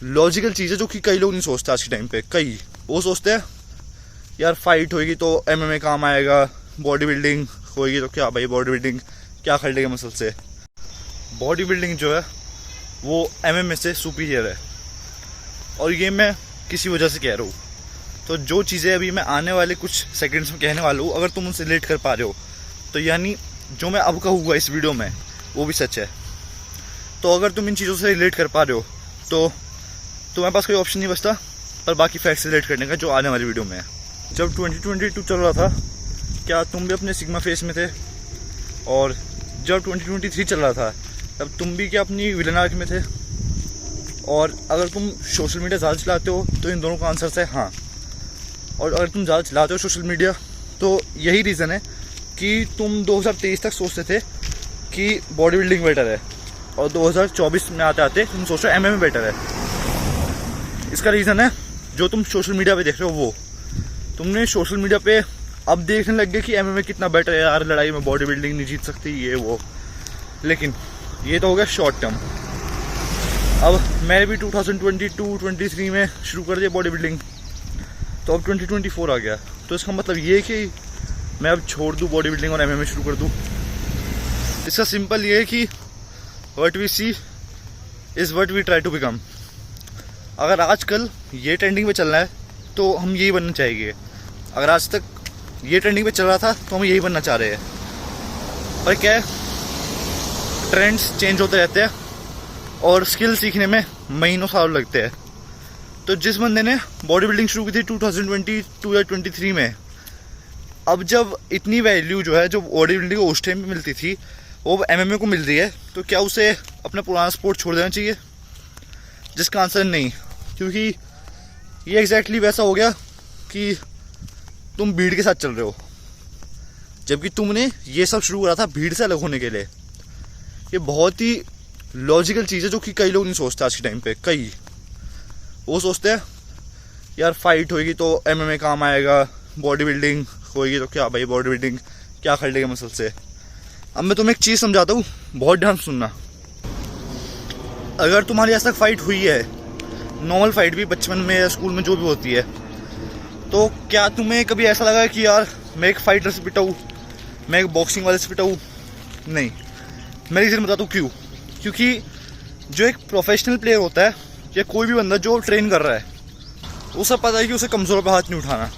Logical चीज़ है जो कि कई लोग नहीं सोचते आज के टाइम पे। कई वो सोचते हैं यार फाइट होएगी तो MMA काम आएगा, बॉडी बिल्डिंग होएगी तो क्या भाई बॉडी बिल्डिंग क्या कर लेगा मसल से। बॉडी बिल्डिंग जो है वो MMA से सुपीरियर है, और ये मैं किसी वजह से कह रहा हूँ। तो जो चीज़ें अभी मैं आने वाले कुछ सेकंड्स में कहने वाला हूँ, अगर तुम उनसे रिलेट कर पा रहे हो तो यानी जो मैं अब कहूँगा इस वीडियो में वो भी सच है। तो अगर तुम इन चीज़ों से रिलेट कर पा रहे हो तो तुम्हारे पास कोई ऑप्शन नहीं बचता पर बाकी फैक्ट से रिलेट करने का जो आने वाली वीडियो में है। जब 2022 चल रहा था, क्या तुम भी अपने सिग्मा फेस में थे? और जब 2023 चल रहा था तब तुम भी क्या अपनी विलन आर्क में थे? और अगर तुम सोशल मीडिया ज़्यादा चलाते हो तो इन दोनों का आंसर है हाँ। और अगर तुम ज़्यादा चलाते हो सोशल मीडिया तो यही रीज़न है कि तुम 2023 तक सोचते थे कि बॉडी बिल्डिंग बेटर है, और 2024 में आते आते तुम सोच रहे हो MMA बेटर है। इसका रीज़न है जो तुम सोशल मीडिया पे देख रहे हो। वो तुमने सोशल मीडिया पे अब देखने लग गए कि MMA कितना बेटर है यार, लड़ाई में बॉडी बिल्डिंग नहीं जीत सकती ये वो। लेकिन ये तो हो गया शॉर्ट टर्म। अब मैंने भी 2022-23 में शुरू कर दिया बॉडी बिल्डिंग, तो अब 2024 आ गया। तो इसका मतलब ये कि मैं अब छोड़ दूँ बॉडी बिल्डिंग और MMA शुरू कर दूँ? इसका सिंपल ये है कि what we see is what we try to become. अगर आजकल ये ट्रेंडिंग पे चल रहा है तो हम यही बनना चाहिए। अगर आज तक ये ट्रेंडिंग पे चल रहा था तो हम यही बनना चाह रहे हैं। पर क्या है, ट्रेंड्स चेंज होते रहते हैं और स्किल सीखने में महीनों साल लगते हैं। तो जिस बंदे ने बॉडी बिल्डिंग शुरू की थी 2022 या 23 में, अब जब इतनी वैल्यू जो है जो बॉडी बिल्डिंग को उस टाइम पे मिलती थी वो MMA को मिल रही है, तो क्या उसे अपना पुराना स्पोर्ट छोड़ देना चाहिए? जिसका आंसर नहीं, क्योंकि ये एग्जैक्टली वैसा हो गया कि तुम भीड़ के साथ चल रहे हो, जबकि तुमने ये सब शुरू करा था भीड़ से अलग होने के लिए। ये बहुत ही लॉजिकल चीज़ है जो कि कई लोग नहीं सोचते आज के टाइम पे। कई वो सोचते हैं यार फाइट होएगी तो MMA काम आएगा, बॉडी बिल्डिंग होएगी तो क्या भाई बॉडी बिल्डिंग क्या कर लेगा मसल से। अब मैं तुम्हें एक चीज़ समझाता हूँ, बहुत ध्यान सुनना। अगर तुम्हारी आज तक फाइट हुई है, नॉर्मल फाइट भी बचपन में या स्कूल में जो भी होती है, तो क्या तुम्हें कभी ऐसा लगा कि यार मैं एक फाइटर से पिटा हूँ, मैं एक बॉक्सिंग वाले से पिटा हूँ? नहीं। मैं रीज़न बताता हूँ क्यों। क्योंकि जो एक प्रोफेशनल प्लेयर होता है या कोई भी बंदा जो ट्रेन कर रहा है, उसे पता है कि उसे कमज़ोर पे हाथ नहीं उठाना।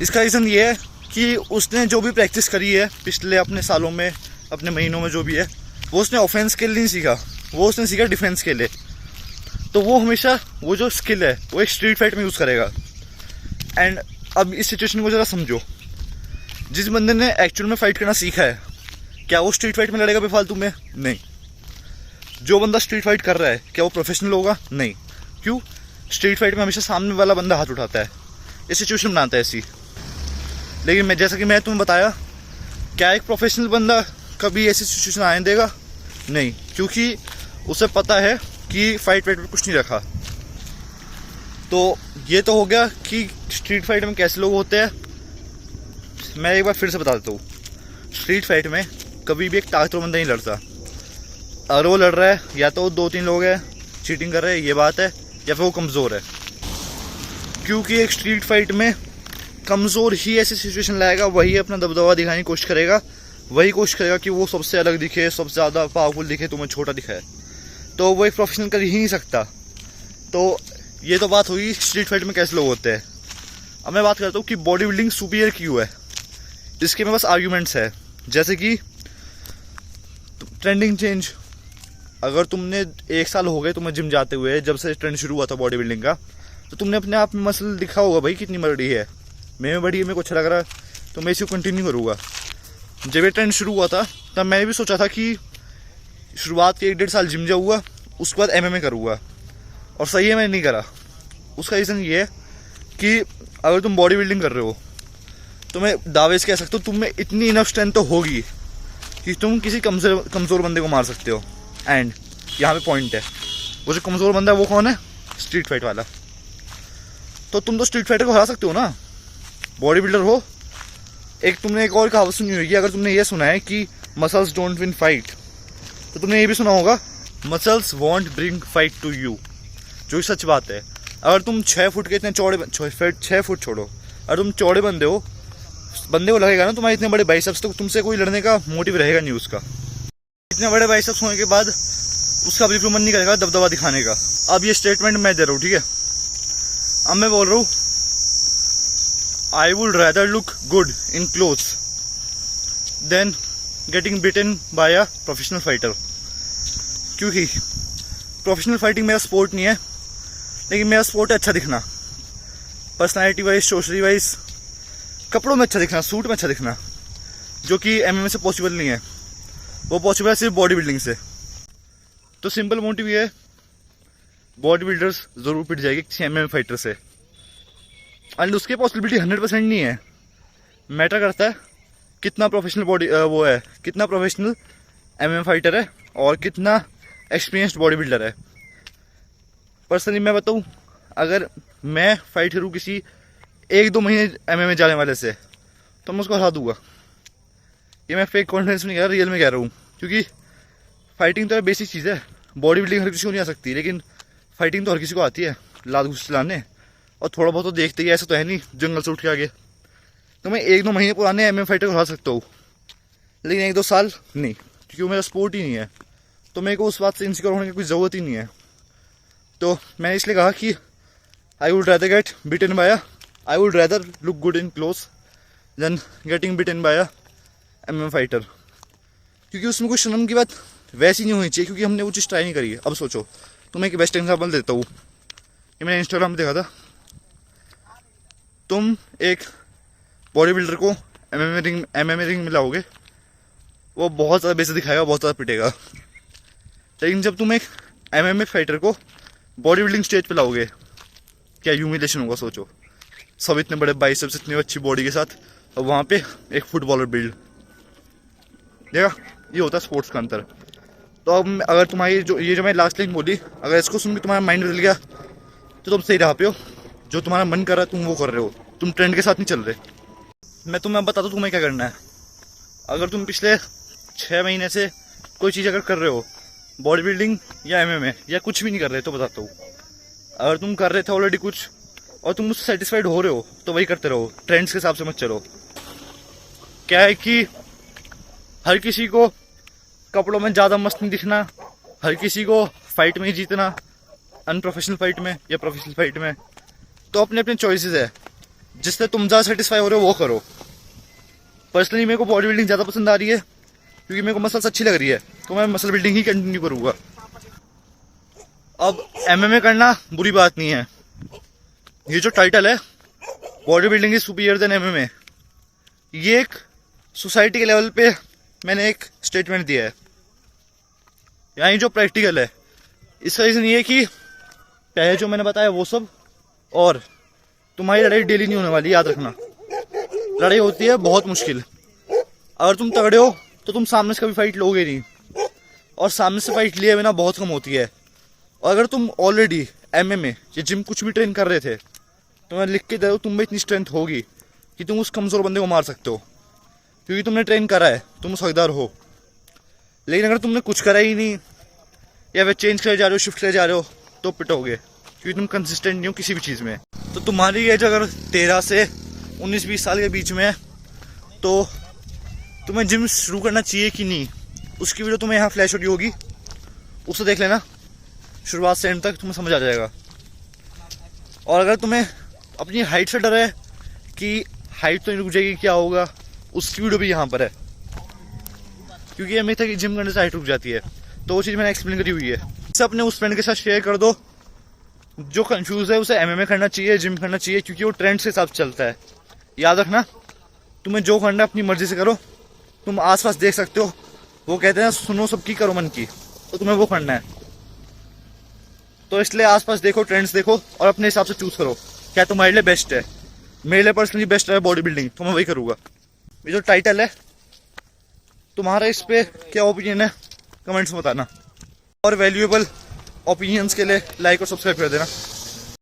इसका रीज़न ये है कि उसने जो भी प्रैक्टिस करी है पिछले अपने सालों में, अपने महीनों में जो भी है, वो उसने ऑफेंस के लिए नहीं सीखा, वो उसने सीखा डिफेंस के लिए। तो वो हमेशा वो जो स्किल है वो एक स्ट्रीट फाइट में यूज़ करेगा। एंड अब इस सिचुएशन को ज़रा समझो, जिस बंदे ने एक्चुअल में फाइट करना सीखा है, क्या वो स्ट्रीट फाइट में लड़ेगा बेफालतू में? नहीं। जो बंदा स्ट्रीट फाइट कर रहा है क्या वो प्रोफेशनल होगा? नहीं। क्यों? स्ट्रीट फाइट में हमेशा सामने वाला बंदा हाथ उठाता है, ये सिचुएशन बनाता है ऐसी। लेकिन मैं जैसा कि मैं तुम्हें बताया, क्या एक प्रोफेशनल बंदा कभी ऐसी सिचुएशन आने देगा? नहीं, क्योंकि उसे पता है कि फाइट में कुछ नहीं रखा। तो ये तो हो गया कि स्ट्रीट फाइट में कैसे लोग होते हैं। मैं एक बार फिर से बता देता हूँ, स्ट्रीट फाइट में कभी भी एक ताकतवर बंदा नहीं लड़ता। अगर वो लड़ रहा है या तो 2-3 लोग हैं चीटिंग कर रहे हैं, ये बात है, या फिर वो कमज़ोर है। क्योंकि एक स्ट्रीट फाइट में कमज़ोर ही ऐसी सिचुएशन लाएगा, वही अपना दबदबा दिखाने की कोशिश करेगा, वही कोशिश करेगा कि वो सबसे अलग दिखे, सबसे ज़्यादा पावरफुल दिखे, तुम्हें छोटा दिखाए। तो वो एक प्रोफेशनल कर ही नहीं सकता। तो ये तो बात हुई स्ट्रीट फाइट में कैसे लोग होते हैं। अब मैं बात करता हूँ कि बॉडी बिल्डिंग सुपीरियर क्यों है। इसके में बस आर्ग्यूमेंट्स है, जैसे कि ट्रेंडिंग चेंज। अगर तुमने 1 साल हो गए तुम्हें जिम जाते हुए, जब से ट्रेंड शुरू हुआ था बॉडी बिल्डिंग का, तो तुमने अपने आप में मसल दिखा होगा भाई कितनी बड़ी है। मैं बड़ी है, मेरे को अच्छा लग रहा है, तो मैं इसी को कंटिन्यू करूँगा। जब ये ट्रेंड शुरू हुआ था तब मैंने भी सोचा था कि शुरुआत के 1-1.5 साल जिम जाऊँगा, उसके बाद MMA करूँगा, और सही है मैंने नहीं करा। उसका रीज़न ये है कि अगर तुम बॉडी बिल्डिंग कर रहे हो तो मैं दावे से कह सकता हूँ तुम में इतनी इनफ स्ट्रेंथ तो होगी कि तुम किसी कमज़ोर बंदे को मार सकते हो। एंड यहाँ पे पॉइंट है, वो जो कमज़ोर बंदा है वो कौन है? स्ट्रीट फाइट वाला। तो तुम तो स्ट्रीट फाइटर को हरा सकते हो ना, बॉडी बिल्डर हो। एक तुमने एक और कहावत सुनी होगी, अगर तुमने ये सुना है कि मसल्स डोंट विन फाइट, तो तुमने ये भी सुना होगा muscles won't bring fight to you. जो कि सच बात है। अगर तुम 6 फुट के इतने चौड़े 6 फुट छोड़ो, अगर तुम चौड़े बंदे को लगेगा ना तुम्हारे इतने बड़े बाइसेप्स, तो तुमसे कोई लड़ने का मोटिव रहेगा नहीं उसका। इतने बड़े बाइसेप्स होने के बाद उसका बिल्कुल मन नहीं करेगा दबदबा दिखाने का। अब ये स्टेटमेंट मैं दे रहा हूँ, ठीक है। अब मैं बोल रहा हूँ, I would rather look good in clothes than getting beaten by a professional fighter. क्योंकि प्रोफेशनल फाइटिंग मेरा स्पोर्ट नहीं है, लेकिन मेरा स्पोर्ट है अच्छा दिखना, पर्सनैलिटी वाइज, सोशली वाइज, कपड़ों में अच्छा दिखना, सूट में अच्छा दिखना, जो कि एमएमए से पॉसिबल नहीं है। वो पॉसिबल है सिर्फ बॉडी बिल्डिंग से। तो सिंपल मोटिव ये है, बॉडी बिल्डर्स जरूर पिट जाएगी किसी एमएमए फाइटर से, एंड उसकी पॉसिबिलिटी 100% नहीं है। मैटर करता है कितना प्रोफेशनल बॉडी वो है, कितना प्रोफेशनल एमएमए फाइटर है और कितना एक्सपीरियंस्ड बॉडी बिल्डर है। पर्सनली मैं बताऊं, अगर मैं फाइट करूं किसी 1-2 महीने एमएमए जाने वाले से, तो मैं उसको हरा दूंगा। ये मैं फेक कॉन्फिडेंस नहीं कह रहा, रियल में कह रहा हूँ। क्योंकि फाइटिंग तो बेसिक चीज़ है, बॉडी बिल्डिंग हर किसी को नहीं आ सकती, लेकिन फाइटिंग तो हर किसी को आती है, लात घुस चलाने, और थोड़ा बहुत तो देखते ही, ऐसा तो है नहीं जंगल से उठ के आगे। तो मैं 1-2 महीने पुराने एमएमए फाइटर को हरा सकता हूँ, लेकिन 1-2 साल नहीं, क्योंकि वो मेरा स्पोर्ट ही नहीं है। तो मेरे को उस बात से इनसिक्योर होने की कोई ज़रूरत ही नहीं है। तो मैंने इसलिए कहा कि I would rather look good in clothes than getting beaten by a MMA fighter. क्योंकि उसमें कोई शर्म की बात वैसी नहीं होनी चाहिए, क्योंकि हमने वो चीज़ ट्राई नहीं करी है। अब सोचो, तुम्हें एक बेस्ट एग्जाम्पल देता हूँ, ये मैंने इंस्टाग्राम पे देखा था। तुम एक बॉडी बिल्डर को एमएमए रिंग में लाओगे, वो बहुत ज़्यादा बेइज्जती दिखाएगा, बहुत ज़्यादा पिटेगा। लेकिन जब तुम एक एमएमए फाइटर को बॉडी बिल्डिंग स्टेज पे लाओगे, क्या ह्यूमिलेशन होगा सोचो। सब इतने बड़े बाइसेप्स, इतनी अच्छी बॉडी के साथ, और वहाँ पे एक फुटबॉलर बिल्ड। देखा, ये होता है स्पोर्ट्स का अंतर। तो अब अगर तुम्हारी जो मैं लास्ट लाइन बोली, अगर इसको सुन के तुम्हारा माइंड बदल गया, तो तुम सही रहा पे हो। जो तुम्हारा मन कर रहा है तुम वो कर रहे हो, तुम ट्रेंड के साथ नहीं चल रहे। मैं तुम्हें बता दूँ तुम्हें क्या करना है। अगर तुम पिछले 6 महीने से कोई चीज़ अगर कर रहे हो, बॉडी बिल्डिंग या एमएमए या कुछ भी नहीं कर रहे, तो बताता हूँ, अगर तुम कर रहे थे ऑलरेडी कुछ और तुम उससे सेटिस्फाइड हो रहे हो, तो वही करते रहो, ट्रेंड्स के हिसाब से मत चलो। क्या है कि हर किसी को कपड़ों में ज़्यादा मस्त नहीं दिखना, हर किसी को फाइट में ही जीतना, अनप्रोफेशनल फाइट में या प्रोफेशनल फाइट में। तो अपने अपने चॉइसेस है, जिससे तुम ज़्यादा सेटिस्फाई हो रहे हो वो करो। पर्सनली मेरे को बॉडी बिल्डिंग ज़्यादा पसंद आ रही है, क्योंकि मेरे को मसल्स अच्छी लग रही है, तो मैं मसल बिल्डिंग ही कंटिन्यू करूँगा। अब एमएमए करना बुरी बात नहीं है। ये जो टाइटल है, body building is superior than MMA, ये एक सोसाइटी के लेवल पे मैंने एक स्टेटमेंट दिया है। यानी जो प्रैक्टिकल है, इसका रीजन ये है कि पहले जो मैंने बताया वो सब, और तुम्हारी लड़ाई डेली नहीं होने वाली, याद रखना। लड़ाई होती है बहुत मुश्किल। अगर तुम तगड़े हो तो तुम सामने से कभी फाइट लोगे नहीं, और सामने से फाइट लिए बिना बहुत कम होती है। और अगर तुम ऑलरेडी एमएमए या जिम कुछ भी ट्रेन कर रहे थे, तो मैं लिख के दे रहा हूँ, तुम में इतनी स्ट्रेंथ होगी कि तुम उस कमज़ोर बंदे को मार सकते हो, क्योंकि तुमने ट्रेन करा है, तुम उस हकदार हो। लेकिन अगर तुमने कुछ करा ही नहीं, या वे चेंज करे जा रहे हो, शिफ्ट करे जा रहे हो, तो पिटोगे, क्योंकि तुम कंसिस्टेंट नहीं हो किसी भी चीज़ में। तो तुम्हारी एज अगर 13 से 19-20 साल के बीच में है, तो तुम्हें जिम शुरू करना चाहिए कि नहीं, उसकी वीडियो तुम्हें यहाँ फ्लैश हो रही होगी, उसे देख लेना, शुरुआत से एंड तक तुम्हें समझ आ जाएगा। और अगर तुम्हें अपनी हाइट से डर है कि हाइट तो नहीं रुक जाएगी, क्या होगा, उसकी वीडियो भी यहाँ पर है। क्योंकि ये था कि जिम करने से हाइट रुक जाती है, तो वो चीज़ मैंने एक्सप्लेन करी हुई है। इसे अपने उस फ्रेंड के साथ शेयर कर दो जो कंफ्यूज है, उसे एमएमए करना चाहिए, जिम करना चाहिए, क्योंकि वो ट्रेंड्स के हिसाब से चलता है। याद रखना, तुम्हें जो करना है अपनी मर्जी से करो। तुम आसपास देख सकते हो, वो कहते हैं सुनो सबकी करो मन की, तो तुम्हें वो करना है। तो इसलिए आसपास देखो, ट्रेंड्स देखो, और अपने हिसाब से चूज करो क्या तुम्हारे लिए बेस्ट है। मेरे लिए पर्सनली बेस्ट है बॉडी बिल्डिंग, तो मैं वही करूँगा। ये जो टाइटल है, तुम्हारा इस पे क्या ओपिनियन है कमेंट्स में बताना, और वैल्यूएबल ओपिनियंस के लिए लाइक और सब्सक्राइब कर देना।